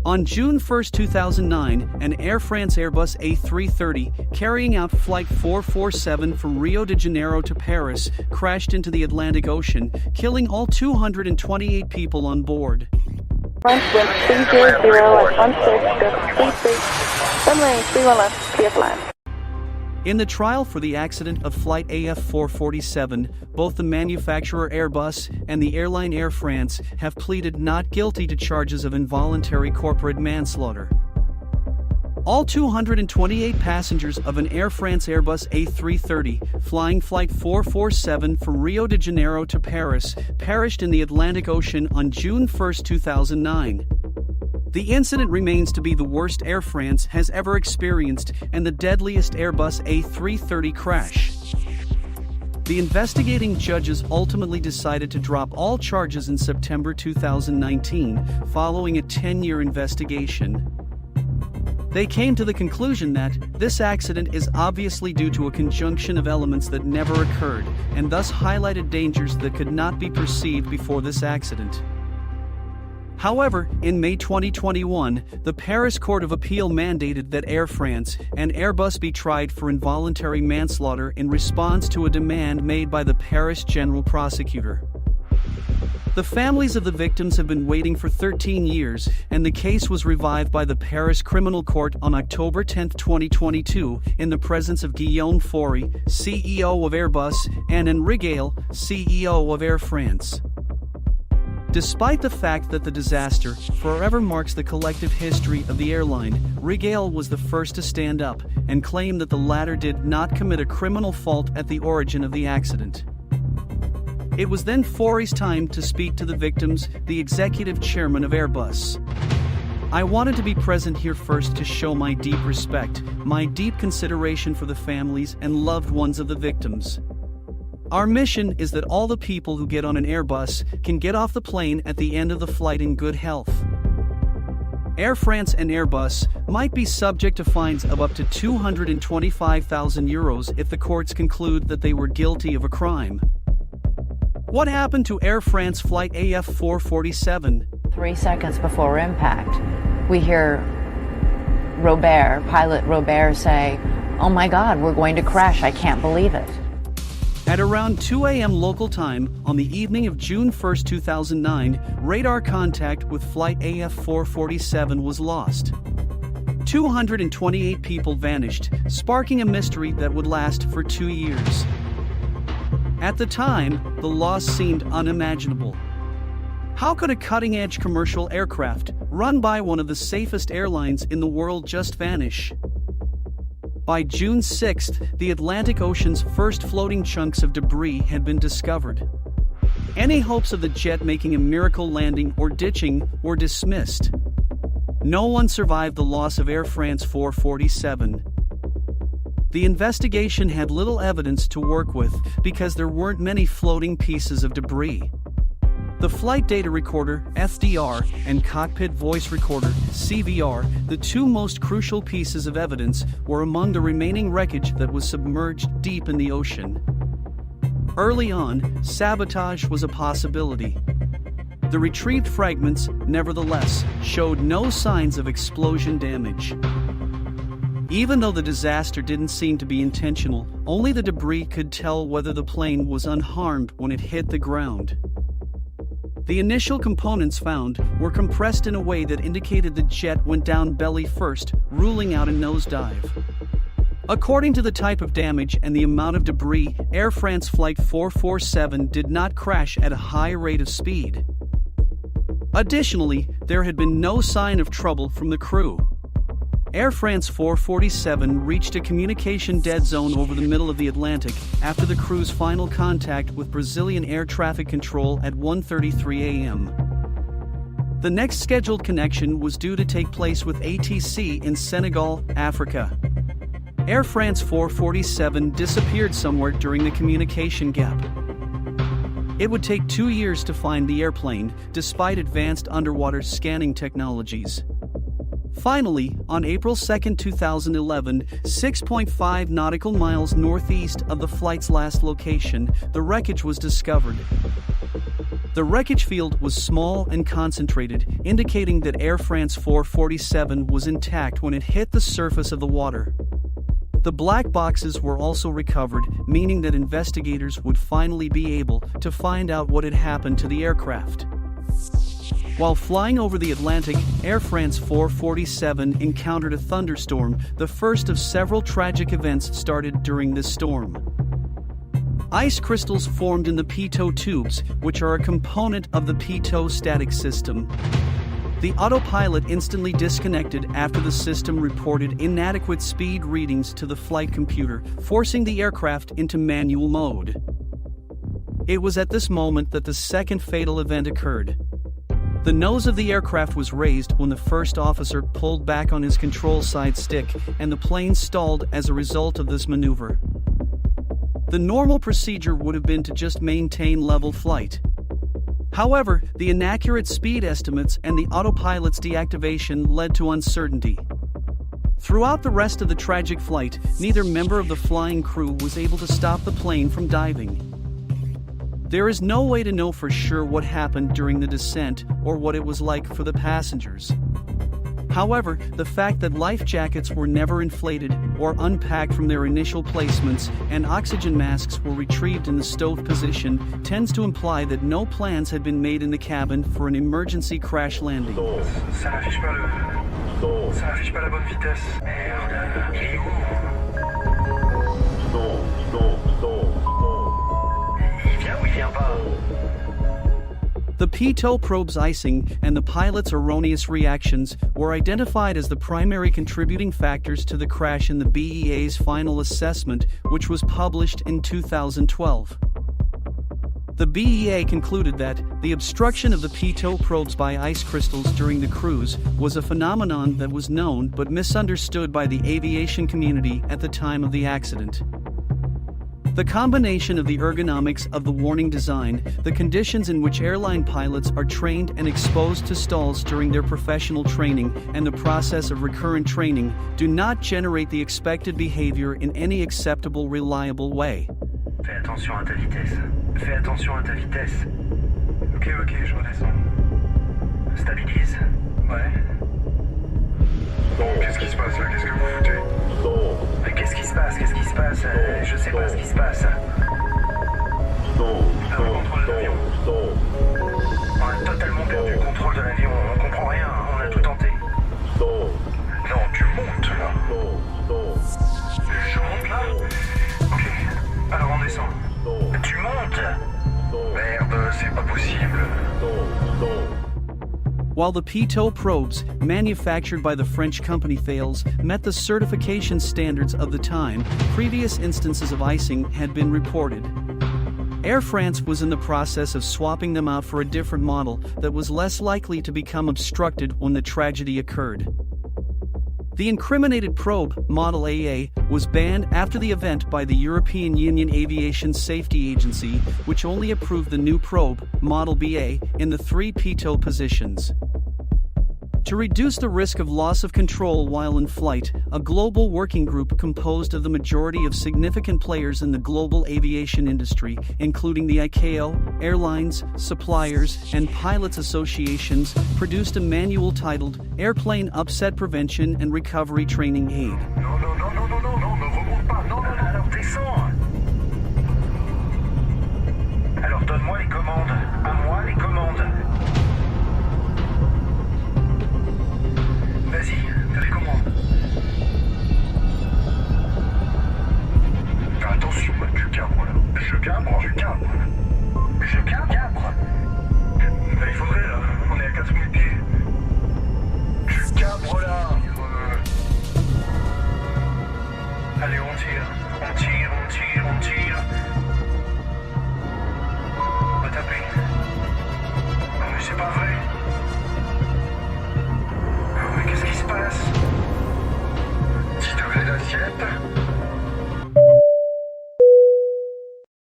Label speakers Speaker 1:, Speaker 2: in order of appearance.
Speaker 1: On June 1, 2009, an Air France Airbus A330, carrying out Flight 447 from Rio de Janeiro to Paris, crashed into the Atlantic Ocean, killing all 228 people on board.
Speaker 2: Wind 300 at 16, gust 33, runway 31 left, clear for land.
Speaker 1: In the trial for the accident of Flight AF447, both the manufacturer Airbus and the airline Air France have pleaded not guilty to charges of involuntary corporate manslaughter. All 228 passengers of an Air France Airbus A330 flying Flight 447 from Rio de Janeiro to Paris perished in the Atlantic Ocean on June 1, 2009. The incident remains to be the worst Air France has ever experienced and the deadliest Airbus A330 crash. The investigating judges ultimately decided to drop all charges in September 2019, following a 10-year investigation. They came to the conclusion that this accident is obviously due to a conjunction of elements that never occurred, and thus highlighted dangers that could not be perceived before this accident. However, in May 2021, the Paris Court of Appeal mandated that Air France and Airbus be tried for involuntary manslaughter in response to a demand made by the Paris General Prosecutor. The families of the victims have been waiting for 13 years, and the case was revived by the Paris Criminal Court on October 10, 2022, in the presence of Guillaume Faury, CEO of Airbus, and Henri Gale, CEO of Air France. Despite the fact that the disaster forever marks the collective history of the airline, Rigale was the first to stand up and claim that the latter did not commit a criminal fault at the origin of the accident. It was then Faury's time to speak to the victims, the executive chairman of Airbus. I wanted to be present here first to show my deep respect, my deep consideration for the families and loved ones of the victims. Our mission is that all the people who get on an Airbus can get off the plane at the end of the flight in good health. Air France and Airbus might be subject to fines of up to €225,000 if the courts conclude that they were guilty of a crime. What happened to Air France Flight AF447?
Speaker 3: 3 seconds before impact, we hear pilot Robert say, "Oh my God, we're going to crash, I can't believe it."
Speaker 1: At around 2 a.m. local time, on the evening of June 1, 2009, radar contact with Flight AF447 was lost. 228 people vanished, sparking a mystery that would last for 2 years. At the time, the loss seemed unimaginable. How could a cutting-edge commercial aircraft, run by one of the safest airlines in the world, just vanish? By June 6th, the Atlantic Ocean's first floating chunks of debris had been discovered. Any hopes of the jet making a miracle landing or ditching were dismissed. No one survived the loss of Air France 447. The investigation had little evidence to work with because there weren't many floating pieces of debris. The flight data recorder, FDR, and cockpit voice recorder, CVR, the two most crucial pieces of evidence, were among the remaining wreckage that was submerged deep in the ocean. Early on, sabotage was a possibility. The retrieved fragments, nevertheless, showed no signs of explosion damage. Even though the disaster didn't seem to be intentional, only the debris could tell whether the plane was unharmed when it hit the ground. The initial components found were compressed in a way that indicated the jet went down belly first, ruling out a nosedive. According to the type of damage and the amount of debris, Air France Flight 447 did not crash at a high rate of speed. Additionally, there had been no sign of trouble from the crew. Air France 447 reached a communication dead zone over the middle of the Atlantic after the crew's final contact with Brazilian air traffic control at 1:33 a.m. The next scheduled connection was due to take place with ATC in Senegal, Africa. Air France 447 disappeared somewhere during the communication gap. It would take 2 years to find the airplane, despite advanced underwater scanning technologies. Finally, on April 2, 2011, 6.5 nautical miles northeast of the flight's last location, the wreckage was discovered. The wreckage field was small and concentrated, indicating that Air France 447 was intact when it hit the surface of the water. The black boxes were also recovered, meaning that investigators would finally be able to find out what had happened to the aircraft. While flying over the Atlantic, Air France 447 encountered a thunderstorm. The first of several tragic events started during this storm. Ice crystals formed in the pitot tubes, which are a component of the pitot static system. The autopilot instantly disconnected after the system reported inadequate speed readings to the flight computer, forcing the aircraft into manual mode. It was at this moment that the second fatal event occurred. The nose of the aircraft was raised when the first officer pulled back on his control side stick, and the plane stalled as a result of this maneuver. The normal procedure would have been to just maintain level flight. However, the inaccurate speed estimates and the autopilot's deactivation led to uncertainty. Throughout the rest of the tragic flight, neither member of the flying crew was able to stop the plane from diving. There is no way to know for sure what happened during the descent or what it was like for the passengers. However, the fact that life jackets were never inflated or unpacked from their initial placements and oxygen masks were retrieved in the stowed position tends to imply that no plans had been made in the cabin for an emergency crash landing.
Speaker 4: Ça n'affiche pas la bonne vitesse. Merde, il est où? Il vient ou il vient pas?
Speaker 1: The pitot probe's icing and the pilot's erroneous reactions were identified as the primary contributing factors to the crash in the BEA's final assessment, which was published in 2012. The BEA concluded that the obstruction of the pitot probes by ice crystals during the cruise was a phenomenon that was known but misunderstood by the aviation community at the time of the accident. The combination of the ergonomics of the warning design, the conditions in which airline pilots are trained and exposed to stalls during their professional training, and the process of recurrent training do not generate the expected behavior in any acceptable, reliable way.
Speaker 4: Fais attention à ta vitesse. Fais attention à ta vitesse. Ok, je redescends. Stabilise. Ouais. Qu'est-ce qui se passe là? Qu'est-ce que vous foutez? Mais qu'est-ce qui se passe? Qu'est-ce qui se passe? Je sais pas ce qui se passe. Le contrôle de l'avion. On a totalement perdu le contrôle de l'avion. On comprend rien. On a tout tenté. Non, tu montes là. Je monte là? Ok. Alors on descend. Tu montes? Merde, c'est pas possible.
Speaker 1: While the pitot probes, manufactured by the French company Thales, met the certification standards of the time, previous instances of icing had been reported. Air France was in the process of swapping them out for a different model that was less likely to become obstructed when the tragedy occurred. The incriminated probe, Model AA, was banned after the event by the European Union Aviation Safety Agency, which only approved the new probe, Model BA, in the 3 pitot positions. To reduce the risk of loss of control while in flight, a global working group composed of the majority of significant players in the global aviation industry, including the ICAO, airlines, suppliers, and pilots associations, produced a manual titled Airplane Upset Prevention and Recovery Training Aid.
Speaker 4: Non, ne remonte pas. Non, alors descends. Alors donne-moi les commandes. À moi les commandes. Vas-y, t'as les commandes. Fais attention, tu cabres là. Je cabre. Il faudrait là, on est à 4000 pieds. Tu cabres là. Allez, on tire. On va taper. Non mais c'est pas vrai.